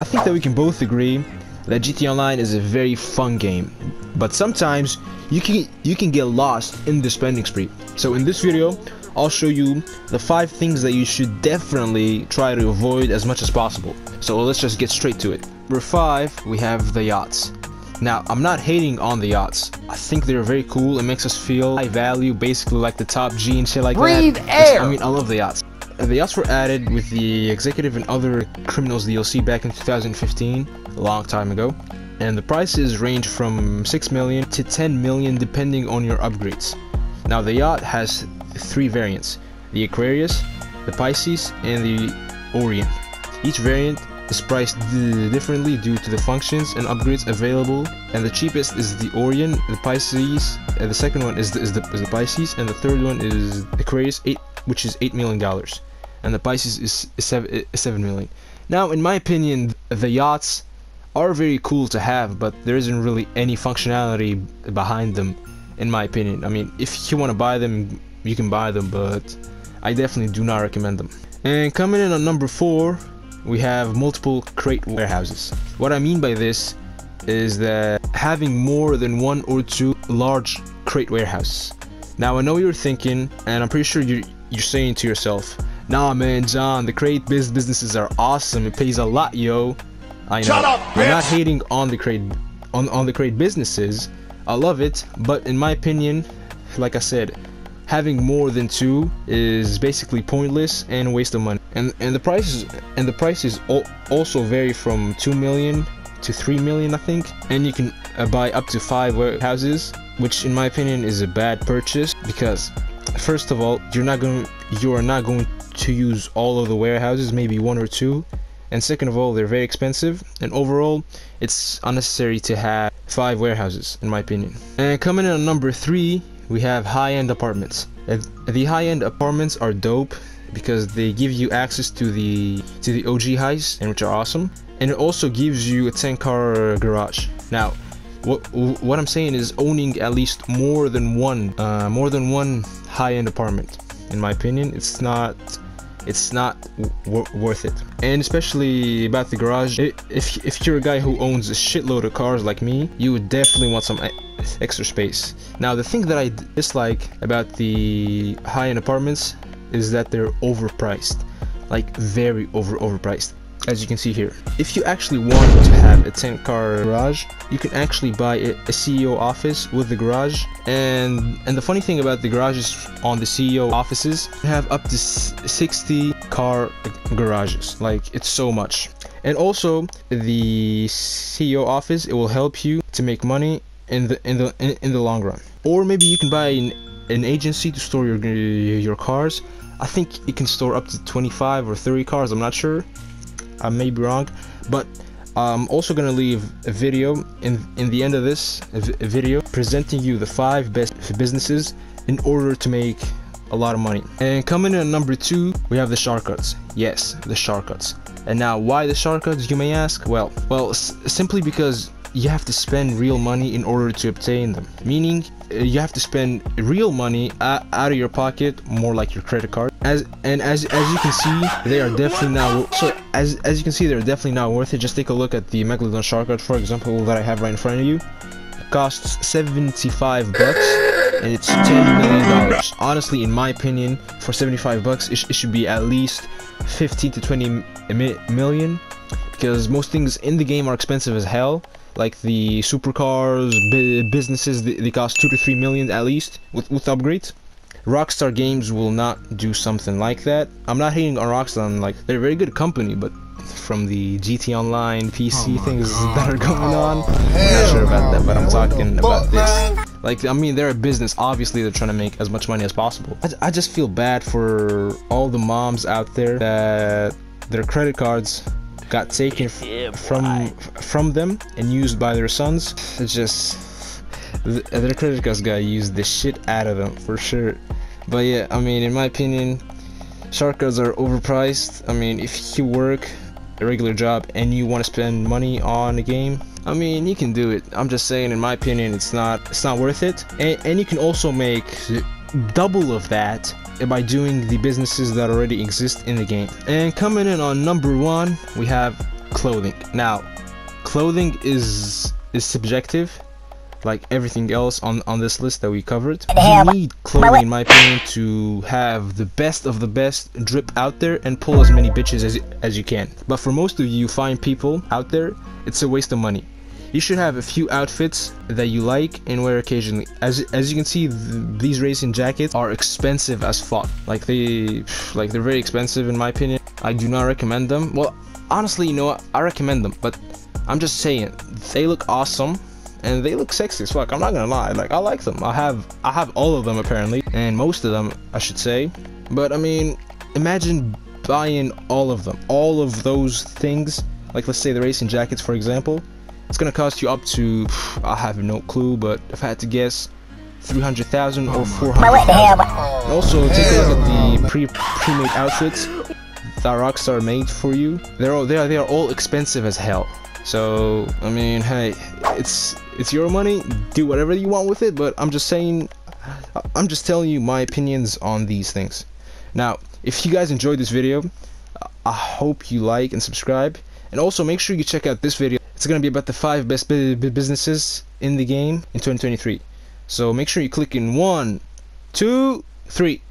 I think that we can both agree that GTA Online is a very fun game, but sometimes you can get lost in the spending spree. So in this video, I'll show you the 5 things that you should definitely try to avoid as much as possible. So let's just get straight to it. Number 5, we have the yachts. Now, I'm not hating on the yachts. I think they're very cool. It makes us feel high value, basically like the top G and shit like that. Breathe air! I mean, I love the yachts. The yachts were added with the Executive and Other Criminals DLC back in 2015, a long time ago. And the prices range from 6 million to 10 million depending on your upgrades. Now, the yacht has 3 variants: the Aquarius, the Pisces, and the Orion. Each variant is priced differently due to the functions and upgrades available, and the cheapest is the Orion, the Pisces, and the second one is the Pisces, and the third one is Aquarius, which is $8 million, and the Pisces is 7 million. Now, in my opinion, the yachts are very cool to have, but there isn't really any functionality behind them, in my opinion. I mean, if you want to buy them, you can buy them, but I definitely do not recommend them. And coming in on number 4, we have multiple crate warehouses. What I mean by this is that having more than 1 or 2 large crate warehouses. Now, I know you're thinking, and I'm pretty sure you're saying to yourself, "Nah, man, John, the crate businesses are awesome. It pays a lot, yo." I know. Shut up, bitch! I'm not hating on the crate businesses. I love it, but in my opinion, like I said, having more than 2 is basically pointless and a waste of money. And the prices also vary from 2 million to 3 million, I think. And you can buy up to 5 warehouses, which in my opinion is a bad purchase, because first of all, you are not going to use all of the warehouses, maybe 1 or 2. And second of all, they're very expensive, and overall it's unnecessary to have 5 warehouses, in my opinion. And coming in on number 3, we have high-end apartments. The high-end apartments are dope because they give you access to the OG highs, and which are awesome, and it also gives you a 10-car garage. Now, what I'm saying is owning at least more than one high-end apartment. In my opinion, it's not worth it. And especially about the garage, if you're a guy who owns a shitload of cars like me, you would definitely want some extra space. Now, the thing that I dislike about the high-end apartments is that they're overpriced, like very overpriced, as you can see here. If you actually want to have a 10-car garage, you can actually buy a CEO office with the garage, and the funny thing about the garages on the CEO offices, you have up to 60 car garages. Like, it's so much. And also, the CEO office, it will help you to make money in the long run. Or maybe you can buy an agency to store your cars. I think it can store up to 25 or 30 cars, I'm not sure. I may be wrong, but I'm also gonna leave a video in the end of this video presenting you the 5 best businesses in order to make a lot of money. And coming in at number 2, we have the shortcuts. Yes, the shortcuts. And now, why the shortcuts, you may ask? Well, simply because you have to spend real money in order to obtain them. Meaning, you have to spend real money out of your pocket, more like your credit card. As you can see, they are definitely not. So as you can see, they're definitely not worth it. Just take a look at the Megalodon shortcut, for example, that I have right in front of you. It costs 75 bucks, and it's $10 million. Honestly, in my opinion, for 75 bucks, it should be at least 15 to 20 million, because most things in the game are expensive as hell. Like the supercars, businesses, they cost 2 to 3 million at least with upgrades. Rockstar Games will not do something like that. I'm not hating on Rockstar, like, they're a very good company, but from the GT Online PC things that are going on, I'm not sure about that, but I'm talking about this. Like, I mean, they're a business, obviously they're trying to make as much money as possible. I just feel bad for all the moms out there that their credit cards got taken from them and used by their sons. It's just their credit cards got used the shit out of them, for sure. But yeah, I mean, in my opinion, shortcuts are overpriced. I mean, if you work a regular job and you want to spend money on a game, I mean, you can do it. I'm just saying, in my opinion, it's not worth it. And you can also make double of that by doing the businesses that already exist in the game. And coming in on number 1, we have clothing. Now, clothing is subjective, like everything else on this list that we covered. You need clothing, in my opinion, to have the best of the best drip out there and pull as many bitches as you can. But for most of you fine people out there, it's a waste of money. You should have a few outfits that you like and wear occasionally. As you can see, these racing jackets are expensive as fuck. Like they're very expensive in my opinion. I do not recommend them. Well, honestly, you know what? I recommend them, but I'm just saying they look awesome and they look sexy as fuck. I'm not gonna lie. Like, I like them. I have all of them apparently, and most of them, I should say. But I mean, imagine buying all of them, all of those things. Like, let's say the racing jackets, for example. It's gonna cost you up to, I have no clue, but if I had to guess, 300,000 or 400,000. And also, take a look at the pre-made outfits that Rockstar made for you. They are all expensive as hell. So I mean, hey, it's your money. Do whatever you want with it. But I'm just saying, I'm just telling you my opinions on these things. Now, if you guys enjoyed this video, I hope you like and subscribe, and also make sure you check out this video. It's gonna be about the 5 best businesses in the game in 2023. So make sure you click in 1, 2, 3.